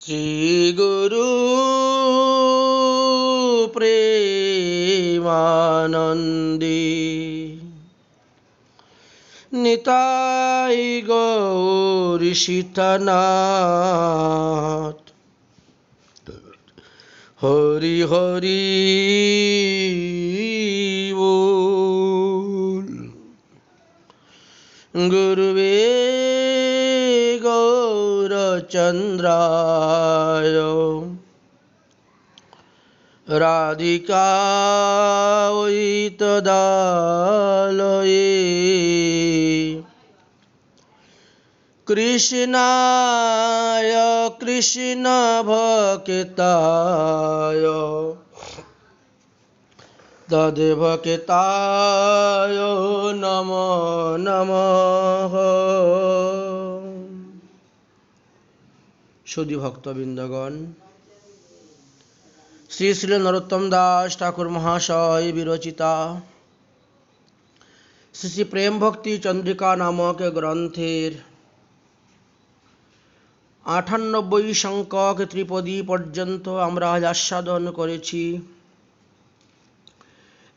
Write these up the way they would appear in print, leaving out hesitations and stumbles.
শ্রী গুরু প্রেমানন্দে নিতাই গৌর সীতানাথ হরি হরি বল। গুরুবে গৌরচন্দ্রায় রাধিকায় তদালয়ে কৃষ্ণায় কৃষ্ণ ভক্তায় তদ্ভক্তায় নমো নমঃ। সুধী ভক্তবৃন্দগণ, শ্রী শ্রী নরোত্তম দাস ঠাকুর মহাশয় বিরচিতা শ্রী শ্রী প্রেম ভক্তি চন্দ্রিকা নামক গ্রন্থের ৯৮ সংখ্যক ত্রিপদী পর্যন্ত আমরা আস্বাদন করেছি।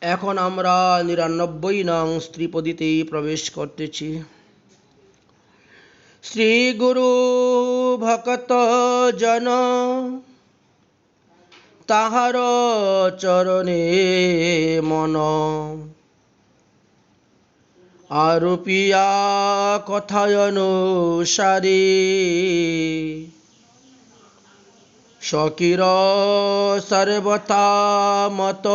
এখন আমরা ৯৯ নং ত্রিপদীতে প্রবেশ করতেছি। শ্রী গুরু ভক্ত জন তাহার চরণে মন আরূপিয়া কথানুসারে স্বকীর সর্বথা মত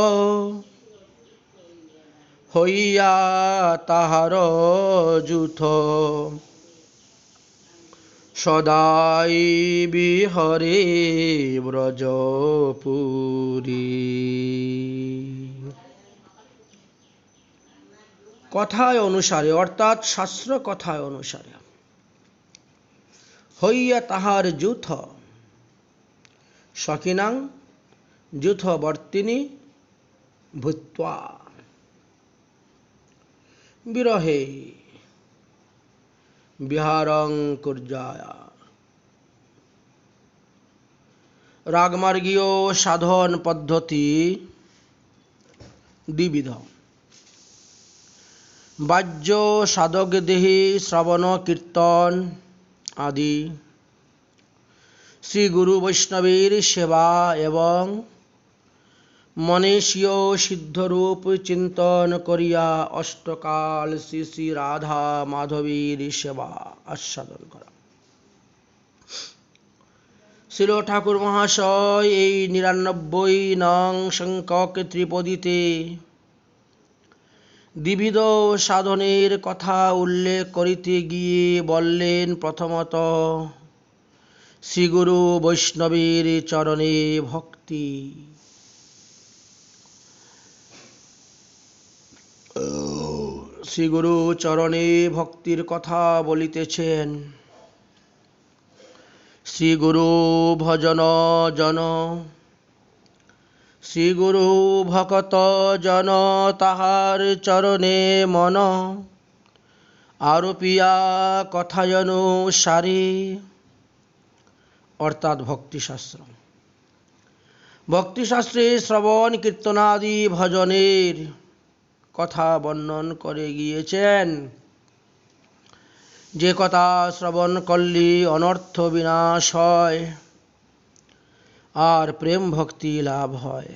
হইয়া তাহার যূথ সদাই বিহরে ব্রজপুরী। কথায় অনুসারে অর্থাৎ শাস্ত্র কথায় অনুসারে হইয়া তাহার যূথ সখিনাং যূথবর্তিনী ভূত্বা বিরহে বিহারং কুর্যায়া। রাগমার্গীয় সাধন পদ্ধতি দ্বিবিধ। বাহ্য সাধক দেহে শ্রবণ কীর্তন আদি, শ্রী গুরু বৈষ্ণবের সেবা এবং মনে স্বীয় সিদ্ধরূপ চিন্তন করিয়া অষ্টকাল শ্রী শ্রী রাধা মাধবীর সেবা আস্বাদন করা। শ্রীল ঠাকুর মহাশয় এই ৯৯ নং সংখ্যক ত্রিপদীতে দ্বিবিধ সাধনের কথা উল্লেখ করিতে গিয়ে বললেন, প্রথমত শ্রীগুরু বৈষ্ণবের চরণে ভক্তি। শ্রীগুরু চরণে ভক্তির কথা বলিতেছেন। শ্রীগুরু ভজন জন শ্রীগুরু ভকত জন তাহার চরণে মন আরূপিয়া কথানুসারে, অর্থাৎ ভক্তিশাস্ত্র। ভক্তিশাস্ত্রে শ্রবণ কীর্তনাদি ভজনের কথা বর্ণন করে গিয়েছেন। যে কথা শ্রবণ করলে অনর্থ বিনাশ হয় আর প্রেম ভক্তি লাভ হয়।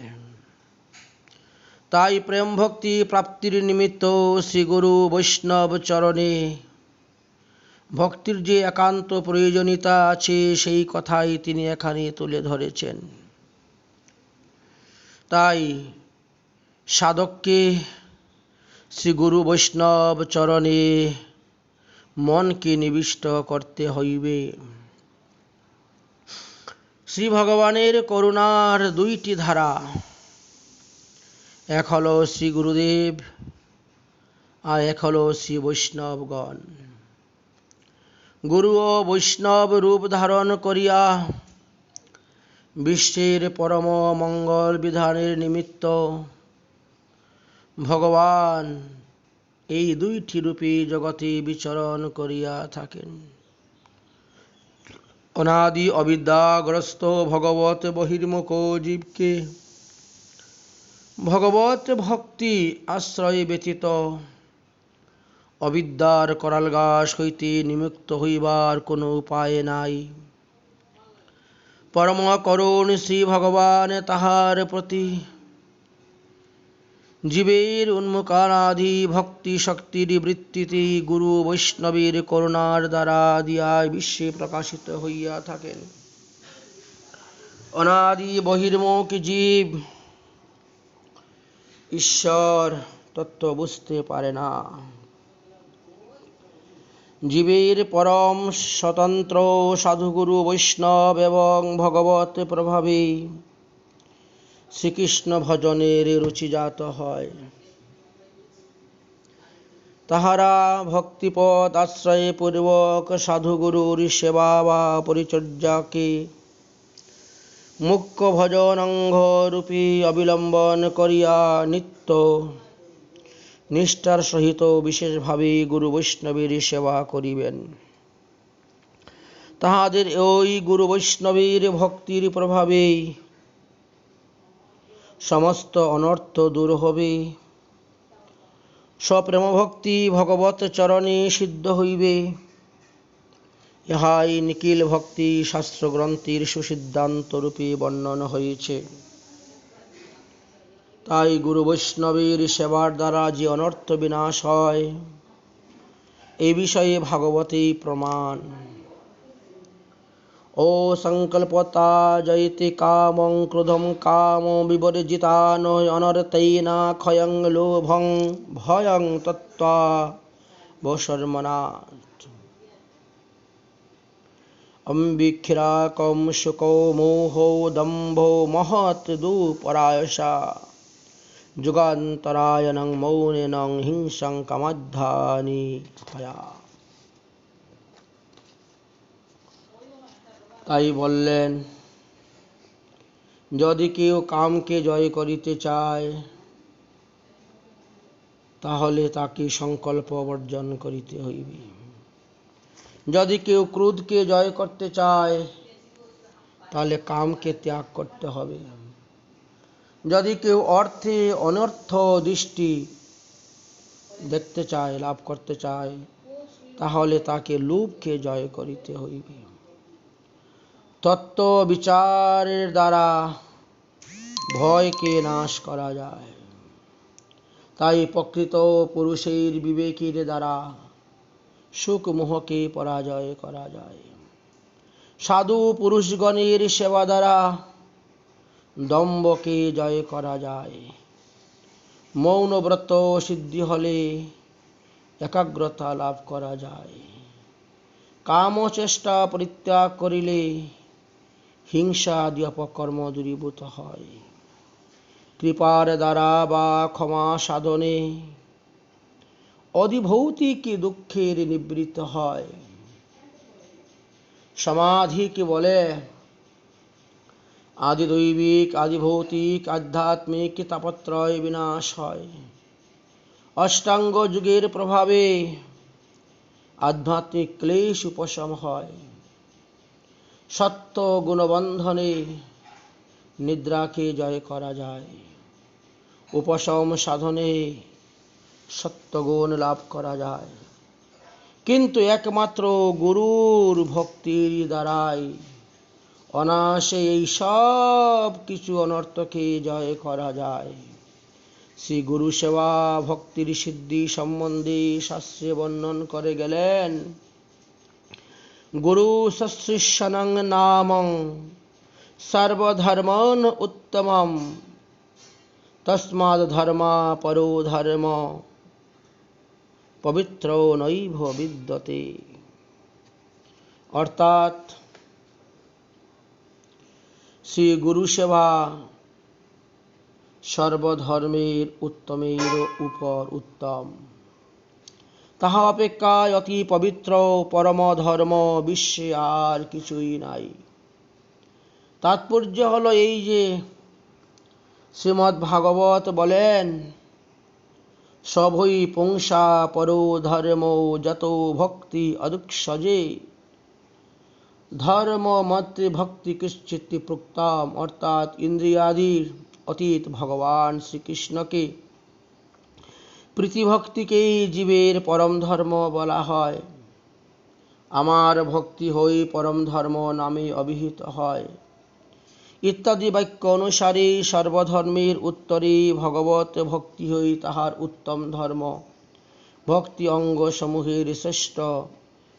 তাই প্রেম ভক্তি প্রাপ্তির নিমিত্ত শ্রীগুরু বৈষ্ণব চরণে ভক্তির যে একান্ত প্রয়োজনীয়তা আছে সেই কথাই তিনি এখানে তুলে ধরেছেন। তাই সাধককে শ্রীগুরু বৈষ্ণব চরণে মনকে নিবিষ্ট করতে হইবে। শ্রী ভগবানের করুণার দুইটি ধারা, এক হল শ্রী গুরুদেব আর এক হল শ্রী বৈষ্ণবগণ। গুরু ও বৈষ্ণব রূপ ধারণ করিয়া বিশ্বের পরম মঙ্গল বিধানের নিমিত্ত ভগবান এই দুইটি রূপে জগতে বিচরণ করিয়া থাকেন। অনাদি অবিদ্যাগ্রস্ত ভগবত বহির্মুখ জীবকে ভগবত ভক্তি আশ্রয় ব্যতীত অবিদ্যার করালগাস হইতে নিমুক্ত হইবার কোনো উপায় নাই। পরম করুণ শ্রী ভগবান তাহার প্রতি জীবের উন্মুখানাধি ভক্তি শক্তির বৃত্তিতে গুরু বৈষ্ণবের করুণার দ্বারা দিয়া বিশ্বে প্রকাশিত হইয়া থাকেন। অনাদি বহির্মুখ জীব ঈশ্বর তত্ত্ব বুঝতে পারে না। জীবের পরম স্বতন্ত্র সাধুগুরু বৈষ্ণব এবং ভগবত প্রভাবে শ্রীকৃষ্ণ ভজনের রুচিজাত হয়। তাহারা ভক্তিপথ আশ্রয় পূর্বক সাধুগুরুর সেবা বা পরিচর্যাকে মুখ্য ভজন অঙ্গ রূপে অবলম্বন করিয়া নিত্য নিষ্ঠার সহিত বিশেষভাবে গুরু বৈষ্ণবের সেবা করিবেন। তাহাদের ওই গুরু বৈষ্ণবের ভক্তির প্রভাবে সমস্ত অনর্থ দূর হবে। সপ্রেম ভক্তি ভগবত চরণে সিদ্ধ হইবে। ইহাই নিখিল ভক্তি শাস্ত্রগ্রন্থের সুসিদ্ধান্ত রূপে বর্ণন হয়েছে। তাই গুরু বৈষ্ণবের সেবার দ্বারা যে অনর্থ বিনাশ হয়, এই বিষয়ে ভাগবতেই প্রমাণ। ও সংকল্পতা জয়তে কামং ক্রোধম কাম বিবর্জিতান অনর্থৈনা ক্ষয়ং লোভং ভয়ং তত্ত্বা বশর্মণাৎ। অম্বিক্ষিরাকম শুকো মোহো দম্ভো মহৎ দুপরায়সা যুগান্তরায়ণং মৌনেনং হিংসং কামাধ্যানি হয়া। তাই বললেন, যদি কেউ কামকে জয় করিতে চায় তাহলে তাকে সংকল্প বর্জন করিতে হইবে। যদি কেউ ক্রোধকে জয় করতে চায় তাহলে কামকে ত্যাগ করতে হবে। যদি কেউ অর্থে অনর্থ দৃষ্টি দেখতে চায়, লাভ করতে চায়, তাহলে তাকে লোভকে জয় করিতে হইবে। তত্ত্ব বিচারের দ্বারা ভয়কে নাশ করা যায়। তাই প্রকৃত পুরুষের বিবেকের দ্বারা সুখ মোহকে পরাজয় করা যায়। সাধু পুরুষগণের সেবা দ্বারা দম্ভকে জয় করা যায়। মৌন ব্রত সিদ্ধি হলে একাগ্রতা লাভ করা যায়। কাম চেষ্টা পরিত্যাগ করিলে হিংসা আদি অপকর্ম দূরীভূত হয়। কৃপার দ্বারা বা ক্ষমা সাধনে অধিভৌতিক দুঃখের নিবৃত্তি হয়। সমাধিকে বলে আদি দৈবিক আদি ভৌতিক আধ্যাত্মিক তাপত্রয় বিনাশ হয়। অষ্টাঙ্গ যুগের প্রভাবে আধ্যাত্মিক ক্লেশ উপশম হয়। সত্য গুণবন্ধনে নিদ্রাকে জয় করা যায়। উপশম সাধনে সত্যগুণ লাভ করা যায়। কিন্তু একমাত্র গুরুর ভক্তির দ্বারাই অনায়াসে এই সব কিছু অনর্থকে জয় করা যায়। শ্রী গুরু সেবা ভক্তির সিদ্ধি সম্বন্ধে শাস্ত্রে বর্ণন করে গেলেন। গুরু সশিষ্যং নামং সর্বধর্মন উত্তমম তস্মাদ ধর্মা পরো ধর্ম পবিত্র নৈভ বিদ্যতে। অর্থাৎ শ্রী গুরু সেবা সর্বধর্মের উত্তমের উপর উত্তম। তাহা অপেক্ষায় অতি পবিত্র পরম ধর্ম বিশ্বে আর কিছুই নাই। তাৎপর্য হলো এই যে শ্রীমদ্ ভাগবত বলেন, সভৈ পুংসা পরো ধর্ম যত ভক্তি অদুক্ষজে ধর্ম মতে ভক্তি কিশ্চিত প্রুক্তাম, অর্থাৎ ইন্দ্রিয়াদির অতীত ভগবান শ্রীকৃষ্ণকে প্রীতিভক্তিকেই জীবের পরম ধর্ম বলা হয়। আমার ভক্তি হই পরম ধর্ম নামে অভিহিত হয় ইত্যাদি বাক্য অনুসারে সর্বধর্মের উত্তরে ভগবত ভক্তি হই তাহার উত্তম ধর্ম। ভক্তি অঙ্গ সমূহের শ্রেষ্ঠ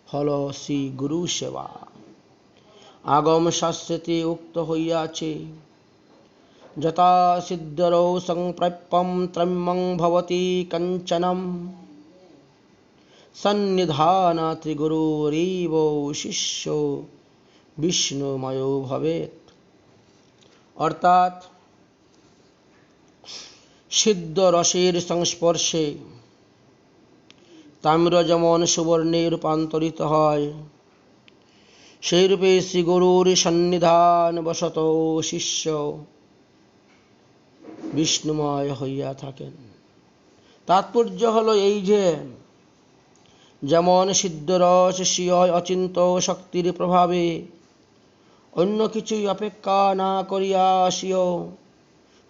হল শ্রী গুরু সেবা। আগম শাস্ত্রেতে উক্ত হইয়াছে, যথা সিদ্ধরৌ সংপ্রাপ্যং ত্রয়্যং ভবতি কঞ্চনম সন্নিধানাৎ গুরুরেব শিষ্য বিষ্ণুময়ো ভবেৎ। অর্থাৎ সিদ্ধ রসের সংস্পর্শে তাম্র যেমন সুবর্ণে রূপান্তরিত হয়, সেইরূপে শ্রীগুরুর সন্নিধান বশত শিষ্য বিষ্ণুময় হইয়া থাকেন। তাৎপর্য হল এই যে, যেমন সিদ্ধরস স্বীয় অচিন্ত শক্তির প্রভাবে অন্য কিছুই অপেক্ষা না করিয়া স্বীয়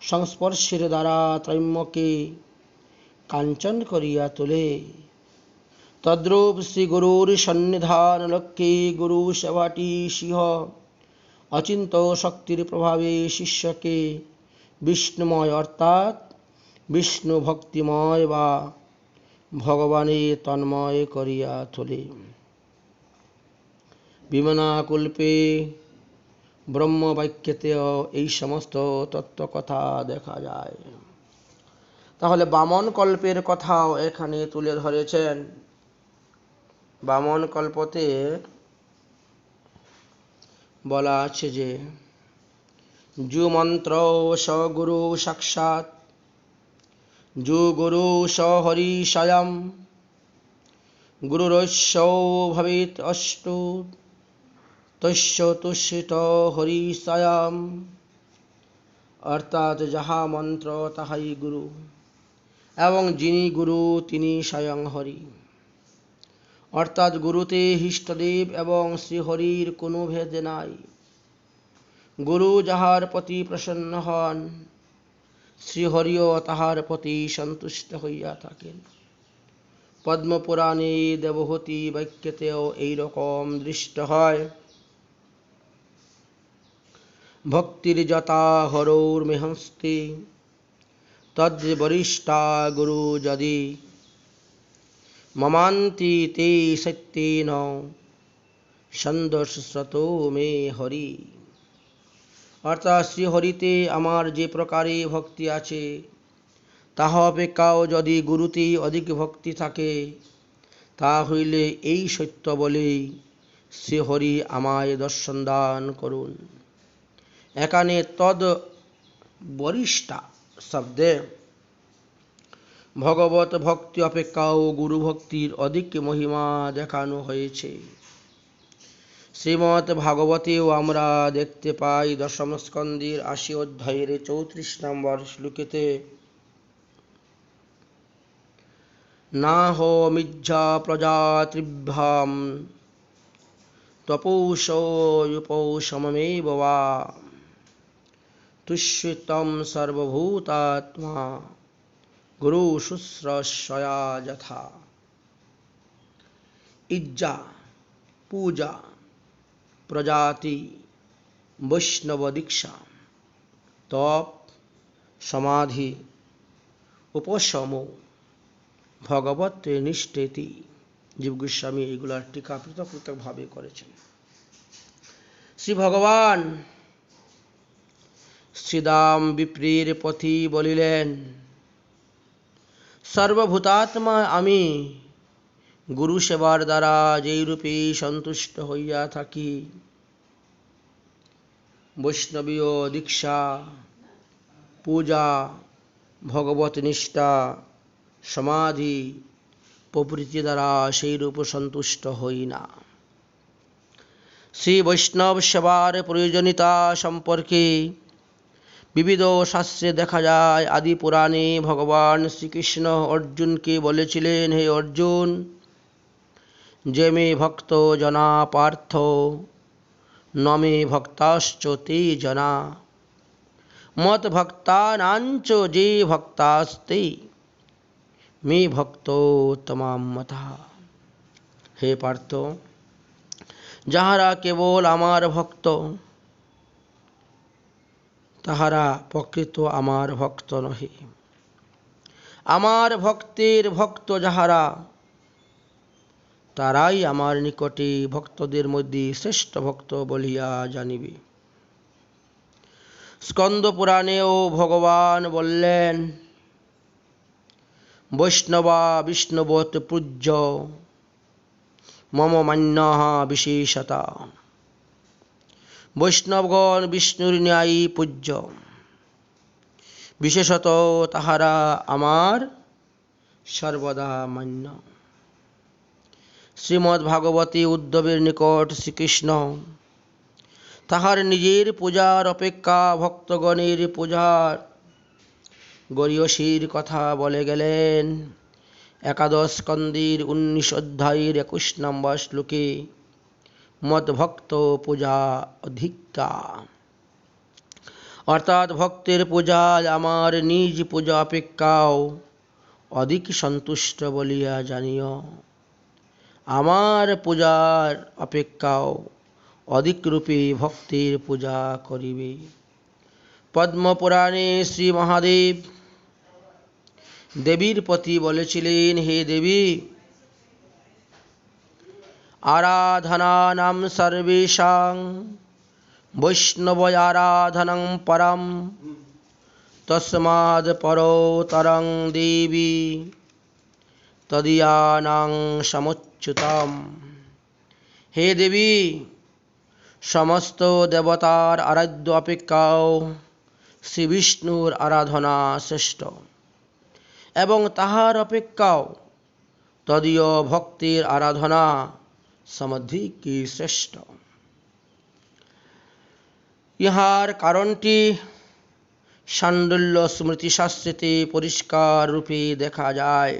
সংস্পর্শের দ্বারা ত্রৈম্যকে কাঞ্চন করিয়া তোলে, তদ্রূপ শ্রী গুরুর সন্নিধান লক্ষ্যে গুরু সেবাটি সিংহ অচিন্ত শক্তির প্রভাবে শিষ্যকে বিষ্ণুময় অর্থাৎ বিষ্ণু ভক্তিময় বা ভগবানে তন্ময় করিয়া তোলে। বিমনাকল্পে ব্রহ্মবাক্যেতেও এই সমস্ত তত্ত্বকথা দেখা যায়। তাহলে বামন কল্পের কথাও এখানে তুলে ধরেছেন। বামন কল্পতে বলা আছে যে, যু মন্ত্র স গুরু সাক্ষাৎ, যু গুরু স হরি স্বয়ং, গুরুরস্য ভবেৎ অস্তু, তস্য তুষ্টিত হরি স্বয়ং। অর্থাৎ যাহা মন্ত্র তাহাই গুরু, এবং যিনি গুরু তিনি স্বয়ং হরি। অর্থাৎ গুরুতে ইষ্টদেব এবং শ্রীহরির কোনো ভেদ নাই। গুরু যাহার প্রতি প্রসন্ন হন, শ্রীহরিও তাহার প্রতি সন্তুষ্ট হইয়া থাকেন। পদ্মপুরাণে দেবহূতি বাক্যেতেও এইরকম দৃষ্ট হয়। ভক্তির যথা হরৌর্মেহস্তে তদ্বরিষ্ঠা গুরু যদি, মমান্তি তে সত্যেন সন্দর্শতো মে হরি। অর্থাৎ শ্রীহরিতে আমার যে প্রকারে ভক্তি আছে, তাহা অপেক্ষাও যদি গুরুতে অধিক ভক্তি থাকে, তা হইলে এই সত্য বলেই শ্রীহরি আমায় দর্শন দান করুন। এখানে তদ বরিষ্ঠা শব্দে ভগবত ভক্তি অপেক্ষাও গুরু ভক্তির অধিক মহিমা দেখানো হয়েছে। শ্রীমৎ ভাগবতেও আমরা দেখতে পাই দশম স্কন্দের ৮০ অধ্যায়ের ৩৪ নম্বর শ্লোকেতে, নাহমিজ্জা প্রজাতৃভ্যাং তপৌষোপশমেব বা তুষ্যিতম সর্বভূতাত্মা গুরু শুশ্রূষয়া যথা। ইজ্জা পূজা, প্রজাতি, বৈষ্ণব দীক্ষা, তপ, সমাধি, উপশম, ভগবত নিষ্ঠেতি। জীব গোস্বামী এগুলার টিকা পৃথক পৃথক ভাবে করেছেন। শ্রী ভগবান শ্রীদাম বিপ্রের পথি বলিলেন, সর্বভূতাত্মা আমি গুরু সেবার দ্বারা যেই রূপে সন্তুষ্ট হইয়া থাকি, বৈষ্ণবীয় দীক্ষা, পূজা, ভগবত নিষ্ঠা, সমাধি প্রভৃতি দ্বারা সেই রূপ সন্তুষ্ট হই না। শ্রী বৈষ্ণব সেবার প্রয়োজনীয়তা সম্পর্কে বিবিধ শাস্ত্রে দেখা যায়। আদি পুরাণে ভগবান শ্রীকৃষ্ণ অর্জুনকে বলেছিলেন, হে অর্জুন, যে মে ভক্ত জনা পার্থ न मे भक्ताश्च ते जना मत भक्तानांच जे भक्तास्ते मे भक्तो तमाम मता। हे पार्थ, যাহারা কেবল আমার ভক্ত তাহারা প্রকৃত আমার ভক্ত নহে। আমার ভক্তের ভক্ত যাহারা তারাই আমার নিকটে ভক্তদের মধ্যে শ্রেষ্ঠ ভক্ত বলিয়া জানিবে। স্কন্দ পুরাণেও ভগবান বললেন, বৈষ্ণবা বিষ্ণুবৎ পূজ্য মম মান্যঃ বিশেষতা। বৈষ্ণবগণ বিষ্ণুর ন্যায়ী পূজ্য, বিশেষত তাহারা আমার সর্বদা মান্য। শ্রীমদ্ ভাগবতী উদ্ধবের নিকট শ্রীকৃষ্ণ তাহার নিজের পূজার অপেক্ষা ভক্তগণের পূজার গরীয়সীর কথা বলে গেলেন। একাদশ স্কন্দের 19 অধ্যায়ের 21 নম্বর শ্লোকে মদ ভক্ত পূজা অধিকা, অর্থাৎ ভক্তের পূজায় আমার নিজ পূজা অপেক্ষাও অধিক সন্তুষ্ট বলিয়া জানিও। আমার পূজার অপেক্ষাও অধিক রূপে ভক্তের পূজা করিবে। পদ্মপুরাণে শ্রী মহাদেব দেবীর প্রতি বলেছিলেন, হে দেবী, আরাধনানাং সর্বেষাং বৈষ্ণব আরাধনং পরম তস্মাদ পরোতরং দেবী তদীয়ানাং সমচ্যুতম। হে দেবী, সমস্ত দেবতার আরাধ্য অপেক্ষাও শ্রী বিষ্ণুর আরাধনা শ্রেষ্ঠ এবং তাহার অপেক্ষাও তদীয় ভক্তির আরাধনা সমধিক শ্রেষ্ঠ। ইহার কারণটি শাণ্ডল্য স্মৃতিশাস্ত্রেতে পরিষ্কার রূপে দেখা যায়।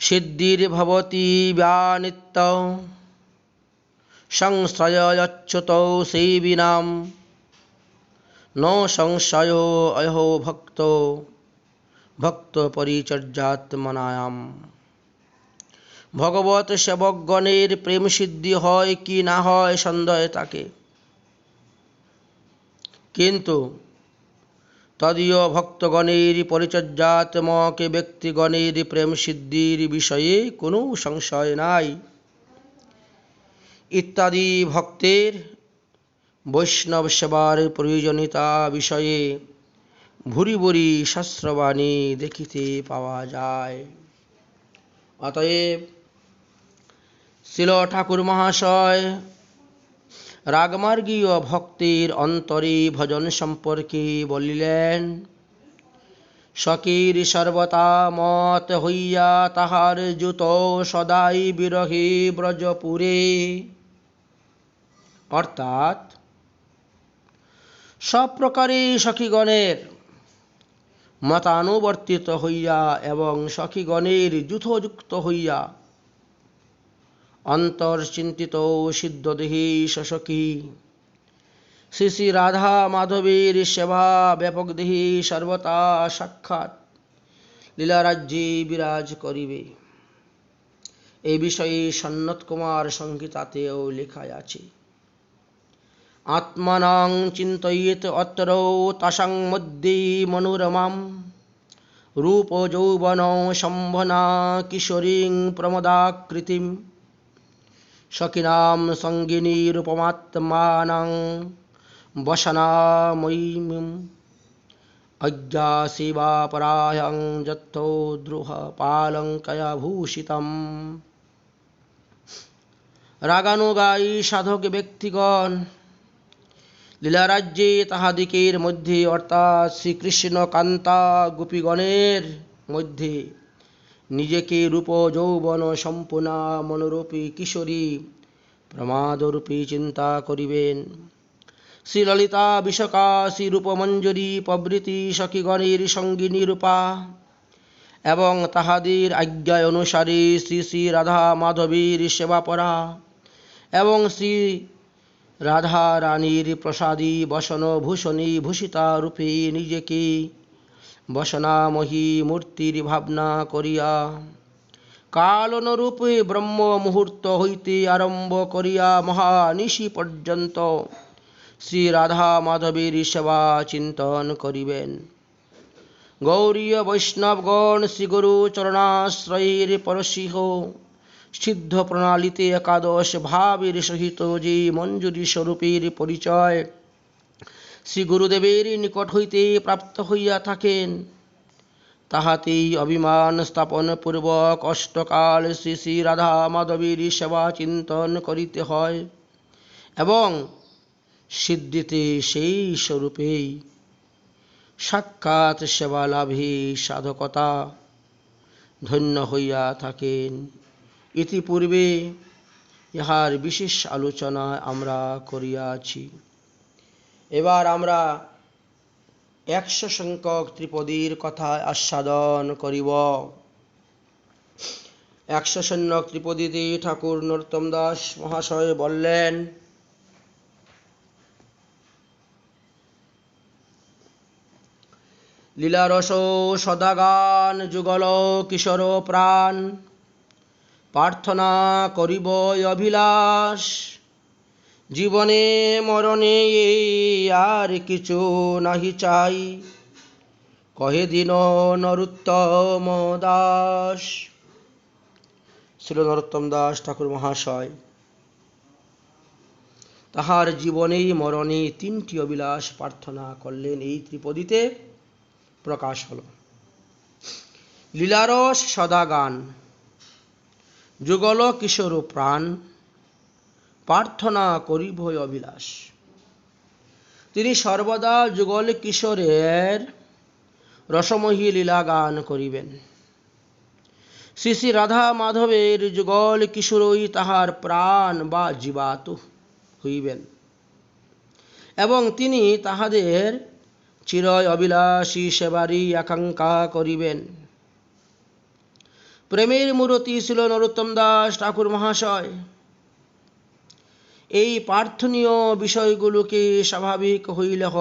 সিদ্ধির্ভবতি ব্যানিত্য সংশ্রয়চ্যুত সেবিনাম ন সংশয় অহো ভক্ত ভক্ত পরিচর্যাত্মনায়াম। ভগবত সেবকগণের প্রেম সিদ্ধি হয় কি না হয় সন্দেহ থাকে, কিন্তু তদীয় ভক্তগণের পরিচর্যাত্মক ব্যক্তিগণের প্রেম সিদ্ধির বিষয়ে কোনো সংশয় নাই। ইত্যাদি ভক্তের বৈষ্ণব সেবার প্রয়োজনীয়তা বিষয়ে ভুরি ভুরি শাস্ত্রবাণী দেখিতে পাওয়া যায়। অতএব শ্রীল ঠাকুর মহাশয় রাগমার্গীয় ভক্তের অন্তরে ভজন সম্পর্কে বলিলেন, সখীর সর্বতা মত হইয়া তাহার যুত সদাই বিরহে ব্রজপুরে। অর্থাৎ সব প্রকারে সখীগণের মতানুবর্তিত হইয়া এবং সখীগণের যূথযুক্ত হইয়া অন্তর্চিন্তিত সিদ্ধদেহী সখী শ্রী শ্রী রাধা মাধবের সেবা ব্যাপক দেহে সর্বতা সাক্ষাৎ লীলারাজ্যে বিরাজ করিবে। এই বিষয়ে সন্নত কুমার সংহিতাতেও লেখা আছে, আত্মানাং চিন্তয়েত অত্র তাসাং মধ্যে মনোরমাম রূপ যৌবন সম্ভনা কিশোরীং প্রমদাকৃতিম সখিনাম সঙ্গিনী রূপমাত্মানাং বসনাময়ীম অজ্ঞাসেবাপরায়ং যত্থো দ্রুহ পালঙ্কয়া ভূষিতম। রাগানুগায়ী সাধক ব্যক্তিগণ লীলারাজ্যে তাহাদিকের মধ্যে অর্থাৎ শ্রীকৃষ্ণ কান্তা গোপীগণের মধ্যে নিজেকে রূপ যৌবন সম্পূর্ণা মনোরূপী কিশোরী প্রমাদরূপী চিন্তা করিবেন। শ্রীললিতা বিশাখা শ্রী রূপমঞ্জরী প্রভৃতি সখীগণের সঙ্গিনী রূপা এবং তাহাদের আজ্ঞা অনুসারে শ্রী শ্রী রাধা মাধবীর সেবাপরা এবং শ্রী রাধা রানীর প্রসাদী বসন ভূষণী ভূষিতা রূপে নিজেকে বসনাময়ী মূর্তির ভাবনা করিয়া কাল অনুরূপে ব্রহ্ম মুহূর্ত হইতে আরম্ভ করিয়া মহানিশি পর্যন্ত শ্রী রাধা মাধবের সেবা চিন্তন করিবেন। গৌরীয় বৈষ্ণবগণ শ্রীগুরু চরণাশ্রয়ের পরশিহ সিদ্ধ প্রণালীতে একাদশ ভাবের সহিত যে মঞ্জুরি স্বরূপের পরিচয় শ্রী গুরুদেবের নিকট হইতে প্রাপ্ত হইয়া থাকেন, তাহাতেই অভিমান স্থাপন পূর্বক অষ্টকাল শ্রী শ্রী রাধা মাধবের সেবা চিন্তন করিতে হয় এবং সিদ্ধিতে সেই স্বরূপেই সাক্ষাৎ সেবা লাভে সাধকতা ধন্য হইয়া থাকেন। ইতিপূর্বে ইহার বিশেষ আলোচনা আমরা করিয়াছি। এবার আমরা 100 সংখ্যক ত্রিপদীর কথা আস্বাদন করিব। 100 সংখ্যক ত্রিপদীতে ঠাকুর নরোত্তম দাস মহাশয় বললেন, লীলারস সদাগান যুগল কিশোর প্রাণ, প্রার্থনা করিব অভিলাষ, জীবনে মরণে আর কিছু নাহি চাই, কহে দিন নরোত্তম দাস। শ্রী নরোত্তম দাস ঠাকুর মহাশয় তাহার জীবনেই মরণে 3টি অভিলাষ প্রার্থনা করলেন, এই ত্রিপদীতে প্রকাশ হল। লীলারস সদাগান যুগল কিশোর প্রাণ, প্রার্থনা করিব অভিলাষ। তিনি সর্বদা যুগল কিশোরের রসময়ী লীলা গান করিবেন। শ্রী শ্রী রাধা মাধবের যুগল কিশোরই তাহার প্রাণ বা জীবাত্মা হইবেন এবং তিনি তাহাদের চিরই অভিলাষী সেবারই আকাঙ্ক্ষা করিবেন। প্রেমের মূরতি ছিল নরোত্তম দাস ঠাকুর মহাশয় এই প্রার্থনীয় বিষয়গুলোকে স্বাভাবিক হইলেহ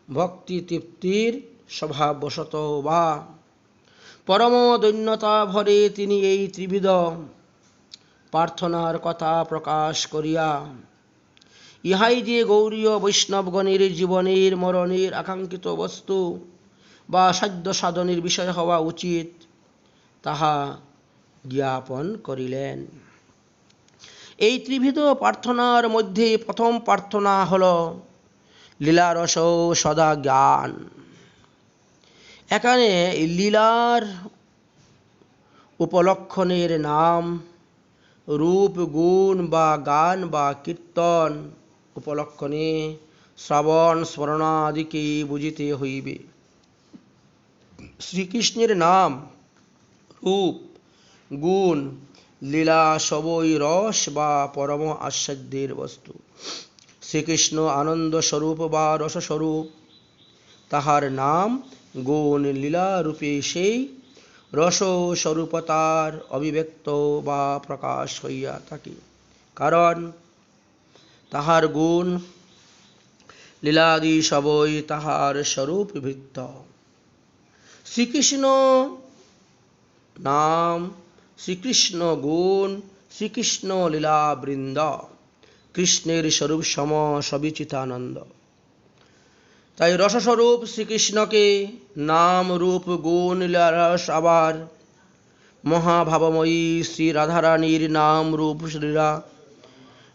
ভক্তি তৃপ্তির স্বভাববশত বা পরম দৈন্যতা ভরে তিনি এই ত্রিবিধ প্রার্থনার কথা প্রকাশ করিয়া ইহাই যে গৌরীয় বৈষ্ণবগণের জীবনের মরণের আকাঙ্ক্ষিত বস্তু বা সাধ্য সাধনের বিষয় হওয়া উচিত তাহা জ্ঞাপন করিলেন। এই ত্রিবিধ প্রার্থনার মধ্যে প্রথম প্রার্থনা হল লীলারস সদা জ্ঞান। এখানে লীলার উপলক্ষণের নাম রূপ গুণ বা গান বা কীর্তন উপলক্ষণে শ্রবণ স্মরণাদিকে বুঝিতে হইবে। শ্রীকৃষ্ণের নাম রূপ গুণ লীলা সবই রস বা পরম আস্বাদ্যের বস্তু। শ্রীকৃষ্ণ আনন্দ স্বরূপ বা রসস্বরূপ, তাহার নাম গুণ লীলা রূপে সেই রসস্বরূপতার অভিব্যক্ত বা প্রকাশ হইয়া থাকে, কারণ তাহার গুণ লীলাদি সবই তাহার স্বরূপভৃত। শ্রীকৃষ্ণ নাম, শ্রীকৃষ্ণ গুণ, শ্রীকৃষ্ণ লীলাবৃন্দ, কৃষ্ণের স্বরূপ সম সবই চিতানন্দ। তাই রসস্বরূপ শ্রীকৃষ্ণকে নাম রূপ গুণ লীলারস, আবার মহাভাবময়ী শ্রী রাধারানীর নাম রূপ লীলা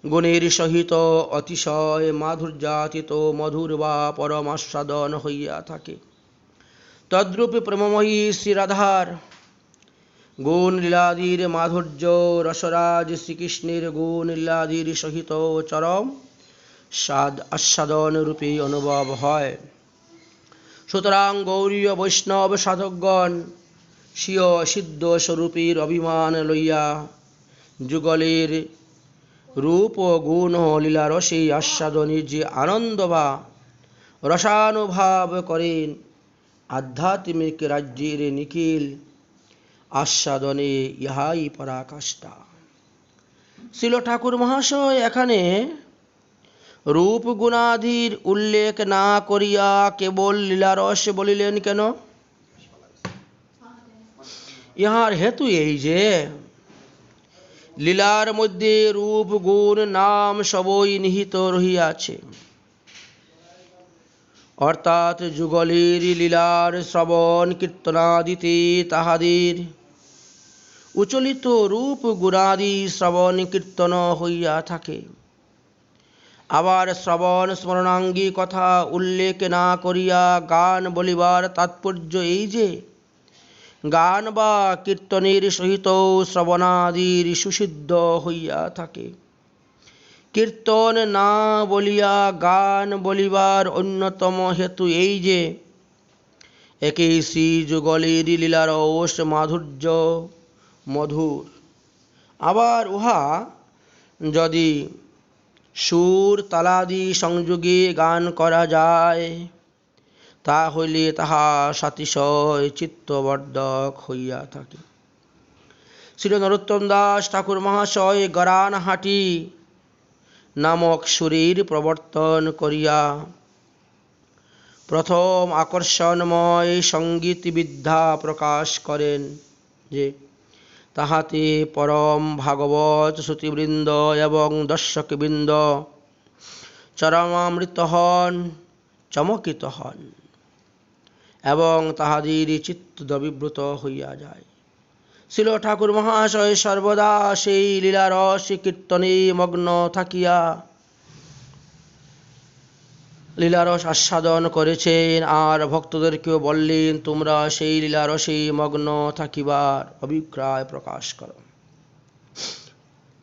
গুণের সহিত অতিশয় মাধুর্যাতীত মধুর বা পরমাস্বাদন হইয়া থাকে। তদ্রূপে প্রেমময়ী শ্রী রাধার গুণ লীলাদির মাধুর্য রসরাজ শ্রীকৃষ্ণের গুণ লীলাদির সহিত চরম আস্বাদন রূপে অনুভব হয়। সুতরাং গৌরীয় বৈষ্ণব সাধকগণ স্বীয় সিদ্ধ স্বরূপের অভিমান লইয়া যুগলের রূপ ও গুণ ও লীলারসে আস্বাদনের যে আনন্দ বা রসানুভব করেন, আধ্যাত্মিক রাজ্যের নিখিল আস্বাদনে ইহাই পরাকাষ্ঠা। শ্রীল ঠাকুর মহাশয় এখানে রূপ গুণাদির উল্লেখ না করিয়া কেবল লীলারস বলিলেন কেন? ইহার হেতু এই যে লীলার মধ্যে রূপ গুণ নাম সবই নিহিত রহিয়াছে, অর্থাৎ যুগলের লীলার শ্রবণ কীর্তনাদিতে তাহাদের উচলিত রূপ গুণাদি শ্রবণ কীর্তন হইয়া থাকে। আবার শ্রবণ স্মরণাঙ্গী কথা উল্লেখ না করিয়া গান বলিবার তাৎপর্য এই যে গান বা কীর্তনের সহিত শ্রবণাদির সুসিদ্ধ হইয়া থাকে। কীর্তন না বলিয়া গান বলিবার অন্যতম হেতু এই যে একেই শ্রী যুগলের লীলারস মাধুর্য মধুর। আবার উহা যদি সুর তালাদি সংযোগে গান করা যায় তাহলে তাহা সাতিশয় চিত্তবর্ধক হইয়া থাকে। শ্রী নরোত্তম দাস ঠাকুর মহাশয় গরানহাটি নামক সুরের প্রবর্তন করিয়া প্রথম আকর্ষণময় সঙ্গীত বিদ্যা প্রকাশ করেন যে তাহাতে পরম ভাগবত শ্রুতিবৃন্দ এবং দর্শকবৃন্দ চরমামৃত হন, চমকিত হন এবং তাহাদের চিত্ত বিব্রত হইয়া যায়। শিল ঠাকুর মহাশয় সর্বদা সেই লীলারস কীর্তনে মগ্ন থাকিয়া লীলারস আস্বাদন করেছেন আর ভক্তদেরকেও বললেন তোমরা সেই লীলারসে মগ্ন থাকিবার অভিপ্রায় প্রকাশ করো।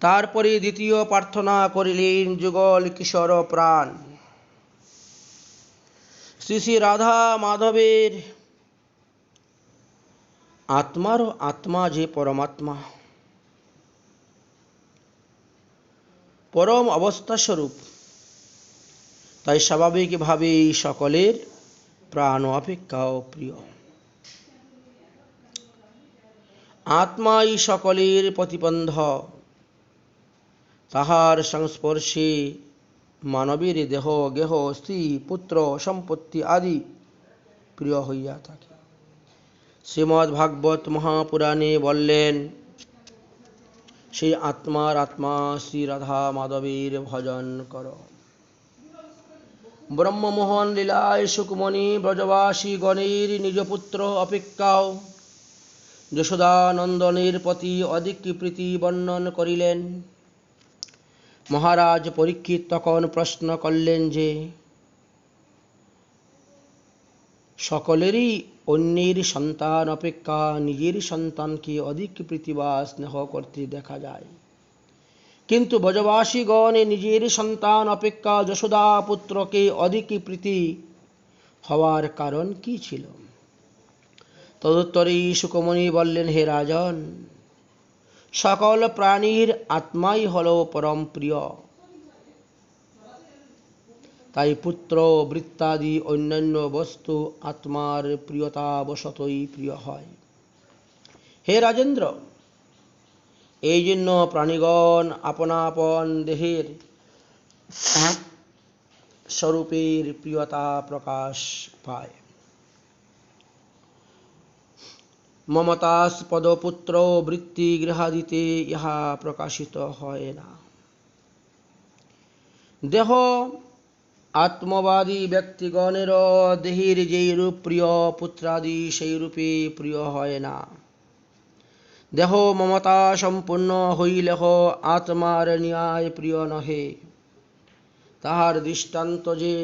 তারপরে দ্বিতীয় প্রার্থনা করিলেন যুগল কিশোর প্রাণ শ্রী শ্রী রাধা মাধবের আত্মারও আত্মা যে পরমাত্মা, পরম অবস্থা স্বরূপ, তাই স্বাভাবিকভাবেই সকলের প্রাণ অপেক্ষাও প্রিয়। আত্মাই সকলের প্রতিবন্ধ, তাহার সংস্পর্শে মানবের দেহ গেহ স্ত্রী পুত্র সম্পত্তি আদি প্রিয় হইয়া থাকে। শ্রীমদ্ ভাগবত মহাপুরাণে বললেন সেই আত্মার আত্মা শ্রী রাধা মাধবের ভজন কর। ব্রহ্মমোহন লীলায় সুকমণি ব্রজবাসী গণের নিজ পুত্র অপেক্ষাও যশোদানন্দনের প্রতি অধিক প্রীতি বর্ণন করিলেন। মহারাজ পরীক্ষিত তখন প্রশ্ন করলেন যে সকলেরই অন্যের সন্তান অপেক্ষা নিজের সন্তানকে অধিক প্রীতি বা স্নেহ করতে দেখা যায়, কিন্তু ব্রজবাসীগণ নিজের সন্তান অপেক্ষা যশোদা পুত্রকে অধিক প্রীতি হওয়ার কারণ কি ছিল? তদুত্তরে সুকমণি বললেন, হে রাজন, সকল প্রাণীর আত্মাই হল পরম প্রিয়, তাই পুত্র বৃত্তাদি অন্যান্য বস্তু আত্মার প্রিয়তাবশতই প্রিয় হয়। হে রাজেন্দ্র, এই জন্য প্রাণীগণ আপনা আপন দেহের স্বরূপের প্রিয়তা প্রকাশ পায়। মমতাস্পদ পুত্র বৃত্তি গৃহাদিতে ইহা প্রকাশিত হয় না। দেহ আত্মবাদী ব্যক্তিগণের দেহের যেই রূপ প্রিয়, পুত্রাদি সেই রূপে প্রিয় হয় না। দেহ মমতা সম্পূর্ণ হইলেহ আত্মার ন্যায় প্রিয় নহে। তাহার দৃষ্টান্ত যে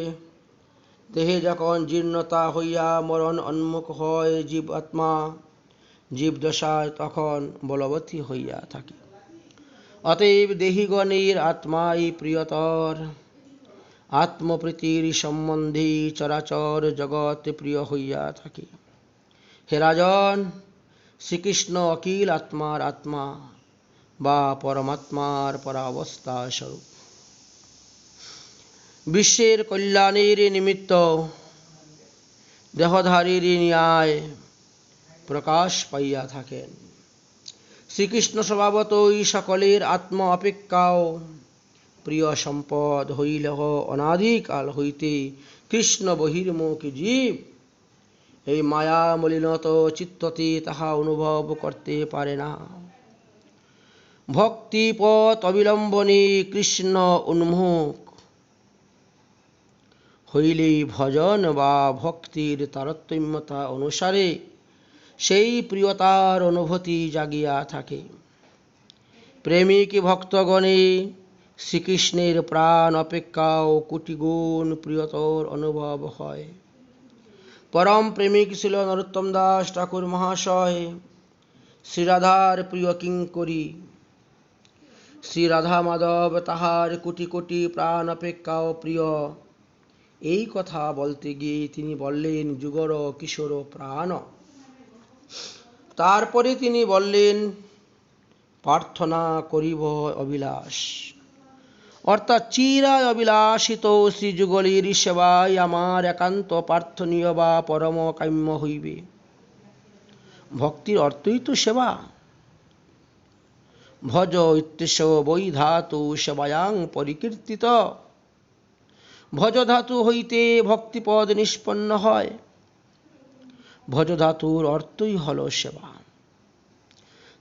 দেহে যখন জীর্ণতা হইয়া মরণ উন্মুখ হয় জীবাত্মা জীবদশায় তখন বলবতী হইয়া থাকে। অতএব দেহিগণের আত্মাই প্রিয়তর। আত্মপ্রীতির সম্বন্ধে চরাচর জগৎ প্রিয় হইয়া থাকে। হে রাজন, শ্রীকৃষ্ণ অখিল আত্মার আত্মা বা পরমাত্মার পরাবস্থা স্বরূপ। বিশ্বের কল্যাণের নিমিত্ত দেহধারীর ন্যায় প্রকাশ পাইয়া থাকেন। শ্রীকৃষ্ণ স্বভাবতই সকলের আত্মা অপেক্ষাও প্রিয় সম্পদ হইলেহ অনাদিকাল হইতে কৃষ্ণ বহির্মুখ জীব এই মায়া মলিনত চিত্ততে তাহা অনুভব করতে পারে না। ভক্তি পথ অবিলম্বনে কৃষ্ণ উন্মুখ হইলেই ভজন বা ভক্তির তারতম্যতা অনুসারে সেই প্রিয়তার অনুভূতি জাগিয়া থাকে। প্রেমিক ভক্তগণে শ্রীকৃষ্ণের প্রাণ অপেক্ষাও কোটি গুণ প্রিয়তর অনুভব হয়। পরম প্রেমিক ছিল নরোত্তম দাস ঠাকুর মহাশয় শ্রীরাধার প্রিয় কিঙ্করী। শ্রী রাধা মাধব তাহার কোটি কোটি প্রাণ অপেক্ষাও প্রিয়। এই কথা বলতে গিয়ে তিনি বললেন যুগর কিশোর প্রাণ। তারপরে তিনি বললেন প্রার্থনা করিব অবিলাস, অর্থাৎ চিরায় অবিলাসিত শ্রীযুগলীর সেবায় আমার একান্ত প্রার্থনীয় বা পরম কাম্য হইবে। ভক্তির অর্থই তো সেবা। ভজ ইত্যেষ বৈ ধাতু সেবায়াং পরিকীর্তিত। ভজ ধাতু হইতে ভক্তিপদ নিষ্পন্ন হয়। ভজ ধাতুর অর্থই হল সেবা,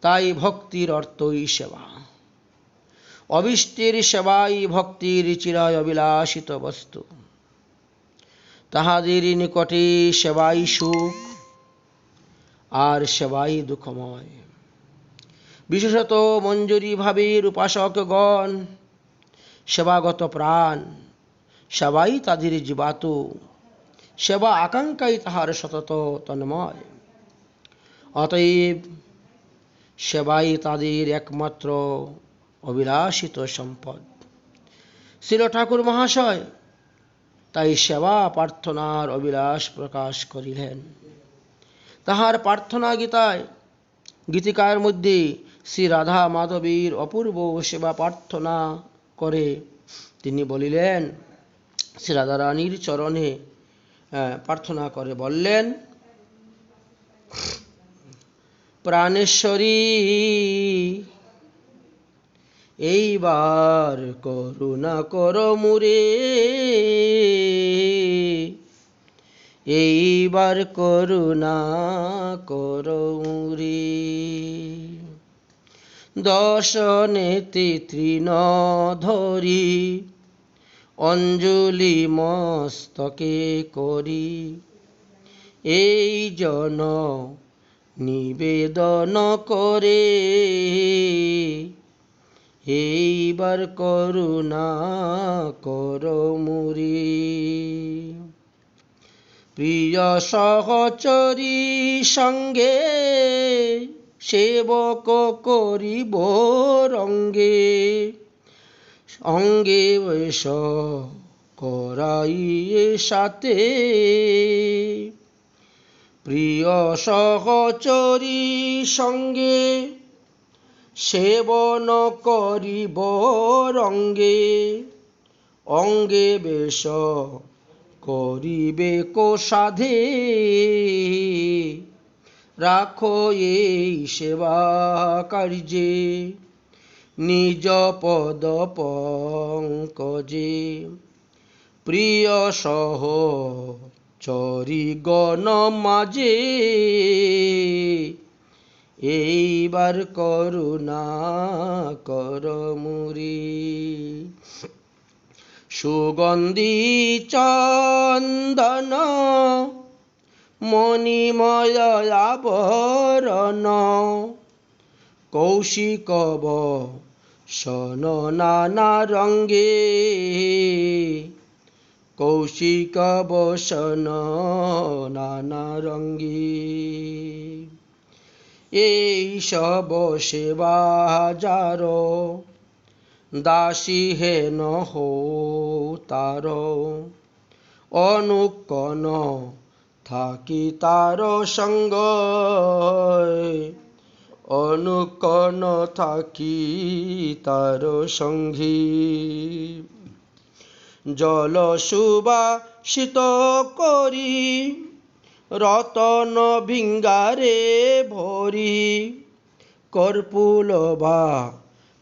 তাই ভক্তির অর্থই সেবা। অবিষ্টের সেবাই ভক্তির চিরায় অবিলাসিত বস্তু। তাহাদের নিকটে সেবাই সুখ আর সেবাই দুঃখময়। বিশেষত মঞ্জুরি ভাবের উপাসকগণ সেবাগত প্রাণ, সেবাই তাদের জীবাত, সেবা আকাঙ্ক্ষাই তাহার সতত তন্ময়। অতএব সেবাই তাদের একমাত্র অবিলাসিত সম্পদ। শ্রীল ঠাকুর মহাশয় তাই সেবা প্রার্থনার অবিলাস প্রকাশ করিলেন। তাহার প্রার্থনা গীতিকার মধ্যে শ্রী রাধা মাধবীর অপূর্ব সেবা প্রার্থনা করে তিনি বলিলেন, শ্রী রাধারানীর চরণে প্রার্থনা করে বললেন, প্রাণেশ্বরী এইবার করুণা কর মুরে, এইবার করুণা কর মুরে। দর্শনেতে তৃণ ধরি অঞ্জলি মস্তকে করি, এই জন নিবেদন করে, এইবার করুণা কর মুরে। প্রিয় সহচরী সঙ্গে সেবক করিব রঙ্গে, অঙ্গে বেশ করাইয়ে সাথে। প্রিয় সহচরী সঙ্গে সেবন করিব রঙ্গে, অঙ্গে বেশ করিবে কো সাধে। রাখো এই সেবা কার্যে নিজ পদ পঙ্কজে। প্রিয় সহচরী গণ মাঝে, এইবার করুণা কর মুরে। সুগন্ধি চন্দন মণিময় আবরণ, কৌশিক বসন নানা রঙ্গে, কৌশিক বসন নানা রঙ্গে। এই সব সেবা যার দাসী হেন হো তার, অনুকন থাকি তার সঙ্গ, অনুকন থাকি তার সঙ্গী। জল সুবাসিত করি রতন ভিঙ্গারে ভরি, কর্পুল বা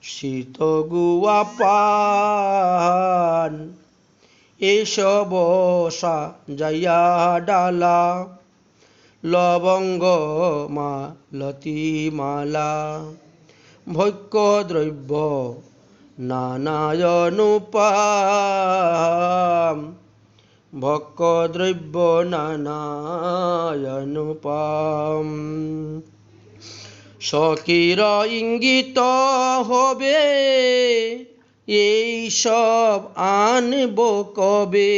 শীত গুয়া পান এসব সাজাইয়া ডালা, লবঙ্গ মালতী মালা, ভোগ্য দ্রব্য নানায়নুপাম, ভোগ্য দ্রব্য নানায়নুপাম। সখীর ইঙ্গিত হবে এই সব আনব কবে,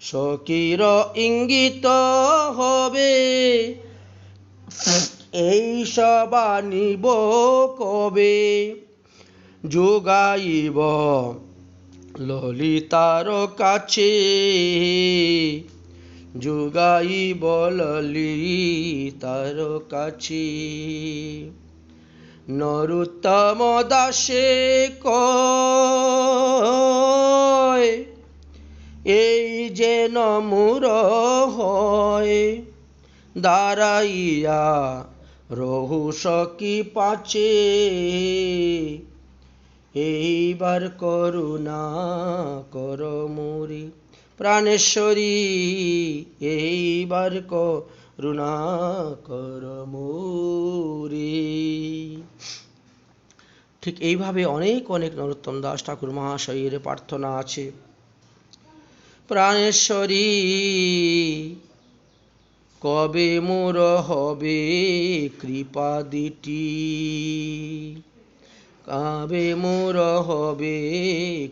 সখীর ইঙ্গিত হবে এই সব আনিব কবে, যোগাইব ললিতার কাছে, যোগাইব ললিতার কাছে। নরোত্তম দাসে কয় এই যেন মোর হয়, দাঁড়াইয়া রহু সখী পাছে, এইবার করুণা কর মোরে প্রাণেশ্বরী, এইবার করুণা কর মোরে। ঠিক এইভাবে অনেক অনেক নরোত্তম দাস ঠাকুর মহাশয়ের প্রার্থনা আছে। প্রাণেশ্বরী কবে মোর হবে কৃপা দিটি, কবে মোর হবে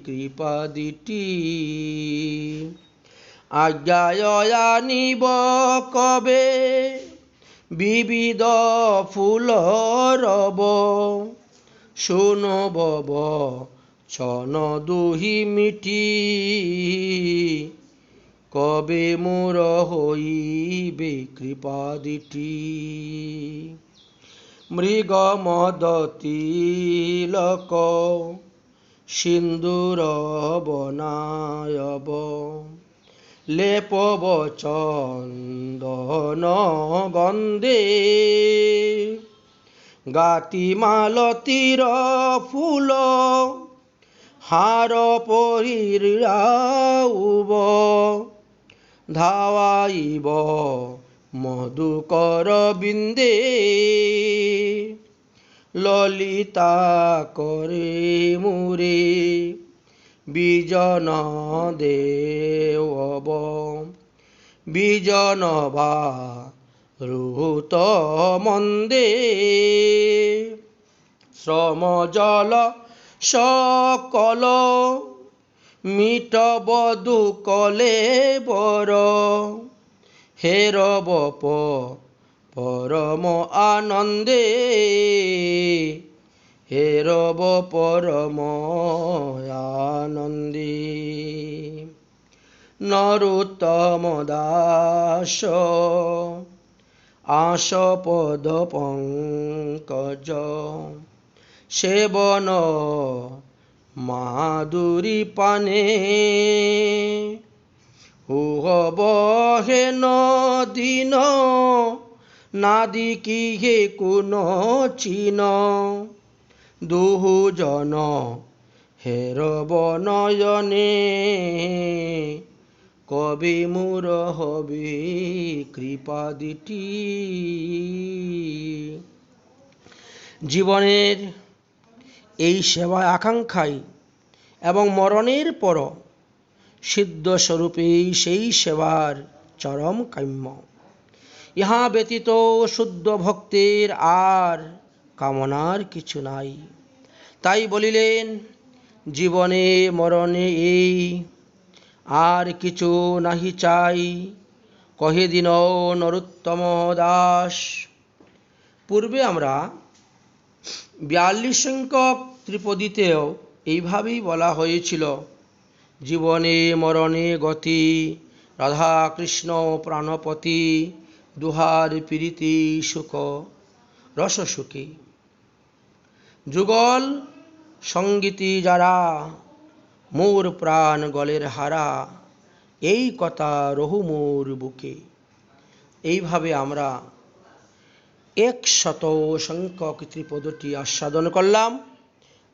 কৃপা দিটি, আজ্ঞায় আনিব কবে বিবিধ ফুল রব, শোনো বব ছন দুহি মিটি, কবে মোর হইবে কৃপা দিটি। মৃগ মদ তিলক সিন্দুর বনায়ব, লেপব চন্দন গন্ধে, গাতি মালতীর ফুল হার পরিরাউব, ধাওয়াইব মধুকর বিন্দে, ললিতা করে মুরে বিজন দেব, বিজন বা রুত মন্দে, শ্রম জল সকল মিটব দুকলে বর, হেরব পরম আনন্দে, হেরব পরম আনন্দে। নরোত্তম দাস আশপদ পঙ্কজ, সেবন মাধুরী পানে, উহব হেন দিন নাদি কি হে কোন চিন, দুহুজন হেরব নয়নে, কবে মোর হবে কৃপা দিটি। জীবনের এই সেবা আকাঙ্ক্ষায় এবং মরণের পর সিদ্ধ স্বরূপেই সেই সেবার চরম কাম্য। ইহা ব্যতীত শুদ্ধ ভক্তের আর কামনার কিছু নাই। তাই বলিলেন, জীবনে মরণে এই আর কিছু নাহি চাই, কহে দিন নরোত্তম দাস। পূর্বে আমরা 42 সংখ্যক ত্রিপদীতেও এইভাবেই বলা হয়েছিল, জীবনে মরণে গতি, রাধা কৃষ্ণ প্রাণপতি, দুহার প্রীতি সুখ রস সুখী, যুগল সঙ্গীতি যারা, মোর প্রাণ গলের হারা, এই কথা রহু মোর বুকে। এইভাবে আমরা 100 সংখ্যক ত্রিপদটি আস্বাদন করলাম।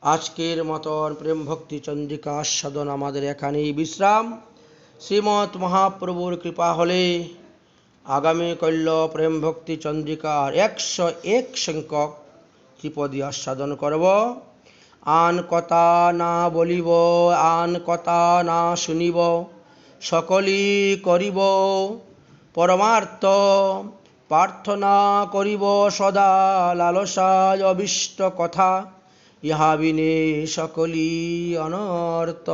আজকের মতন প্রেম ভক্তি চন্দ্রিকা আস্বাদন আমাদের এখানেই বিশ্রাম। শ্রীমৎ মহাপ্রভুর কৃপা হলে আগামী কল্য প্রেম ভক্তি চন্দ্রিকার 101 সংখ্যক ত্রিপদী আস্বাদন করব। আন কথা না বলিব, আন কথা না শুনিব, সকলই করিব পরমার্থ, প্রার্থনা করিব সদা লালসায় অবিষ্ট কথা, ইহা বিনে সকলই অনর্থ।